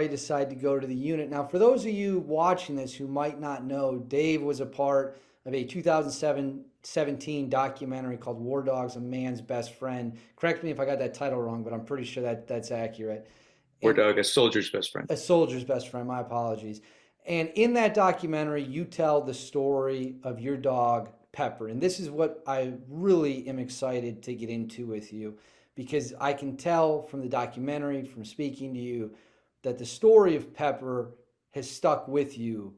I decided to go to the unit. Now, for those of you watching this who might not know, Dave was a part of a 2017 documentary called War Dogs, A Man's Best Friend. Correct me if I got that title wrong, but I'm pretty sure that's accurate. War And dog, a soldier's best friend. a soldier's best friend, my apologies. And in that documentary, you tell the story of your dog, Pepper. And this is what I really am excited to get into with you because I can tell from the documentary, from speaking to you, that the story of Pepper has stuck with you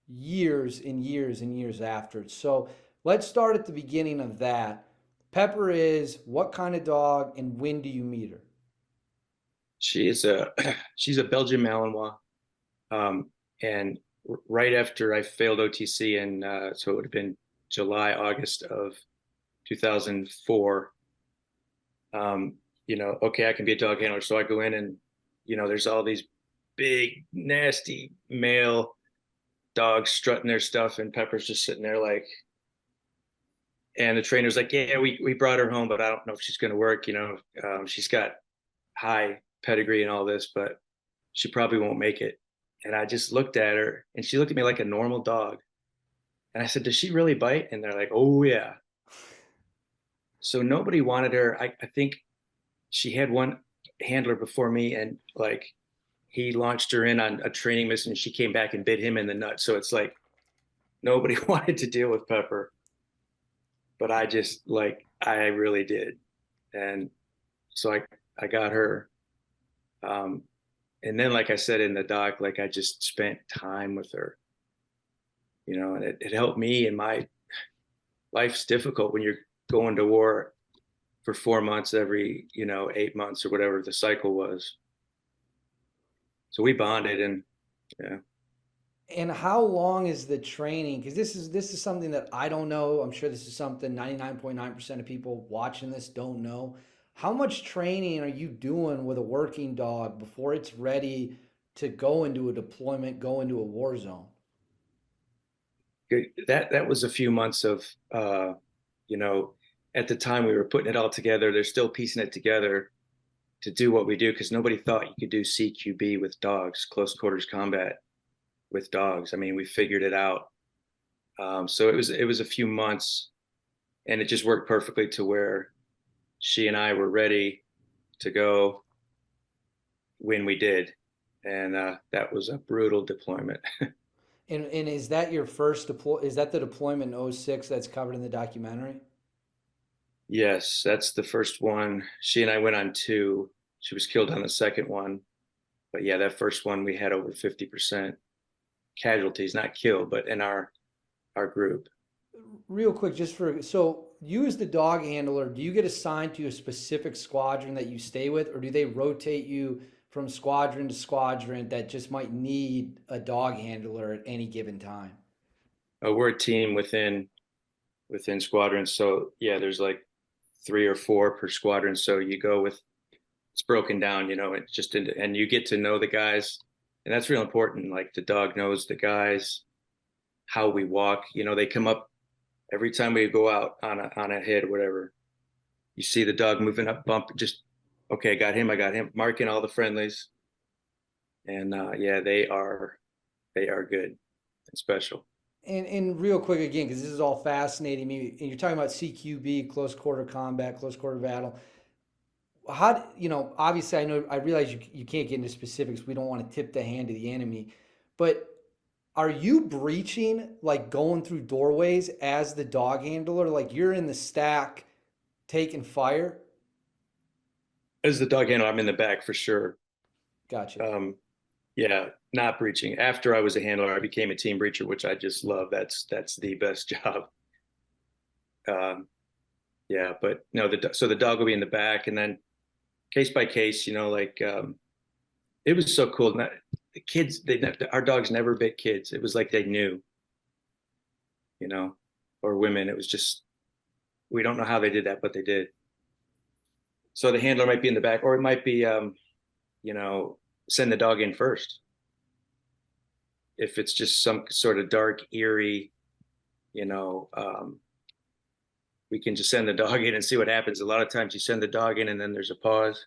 years and years and years after. So let's start at the beginning of that. Pepper is what kind of dog and when do you meet her? She is a she's a Belgian Malinois. And right after I failed OTC, and so it would have been July, August of 2004. Okay, I can be a dog handler, so I go in and there's all these big, nasty male dogs strutting their stuff, and Pepper's just sitting there like, and the trainer's like, yeah, we brought her home, but I don't know if she's going to work. She's got high pedigree and all this, but she probably won't make it. And I just looked at her and she looked at me like a normal dog. And I said, does she really bite? And they're like, oh, yeah. So nobody wanted her. I think she had one handler before me, and like he launched her in on a training mission. And she came back and bit him in the nuts. So it's like nobody wanted to deal with Pepper, but I just like, I really did. And so I got her. Um, and then, like I said in the doc, like I just spent time with her, and it helped me in my life's difficult when you're going to war for 4 months every 8 months or whatever the cycle was. So we bonded, and yeah. And how long is the training? Because this is something that I don't know. I'm sure this is something 99.9% of people watching this don't know. How much training are you doing with a working dog before it's ready to go into a deployment, go into a war zone? That was a few months of you know at the time we were putting it all together. They're still piecing it together to do what we do, because nobody thought you could do CQB with dogs, close quarters combat with dogs. I mean, we figured it out. So it was a few months, and it just worked perfectly to where she and I were ready to go when we did, and that was a brutal deployment. And is that your first deploy? Is that the deployment in '06 that's covered in the documentary? Yes, that's the first one. She and I went on two. She was killed on the second one, but yeah, that first one we had over 50% casualties, not killed, but in our group. Real quick, just for so you as the dog handler, do you get assigned to a specific squadron that you stay with, or do they rotate you from squadron to squadron that just might need a dog handler at any given time? We're a team within squadrons, so yeah, there's like three or four per squadron. So you go with, it's broken down, it's just into, and you get to know the guys, and that's real important. Like the dog knows the guys, how we walk. They come up every time we go out on a hit or whatever. You see the dog moving up, bump, just okay. I got him, marking all the friendlies, and yeah, they are good and special. And real quick again, because this is all fascinating me, and you're talking about CQB, close quarter combat, close quarter battle. How obviously I realize you can't get into specifics. We don't want to tip the hand to the enemy, but are you breaching, like going through doorways as the dog handler? Like you're in the stack taking fire? As the dog handler, I'm in the back for sure. Gotcha. Um, yeah, not breaching. After I was a handler, I became a team breacher, which I just love. That's the best job. Um, yeah, but no, so the dog will be in the back, and then case by case, like it was so cool. The kids, our dogs never bit kids. It was like they knew, you know, or women. It was just, we don't know how they did that, but they did. So the handler might be in the back, or it might be, you know, send the dog in first. If it's just some sort of dark, eerie, you know, we can just send the dog in and see what happens. A lot of times you send the dog in and then there's a pause,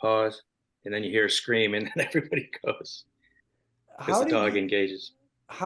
pause. and then you hear a scream, and then everybody goes because How the did dog you engages.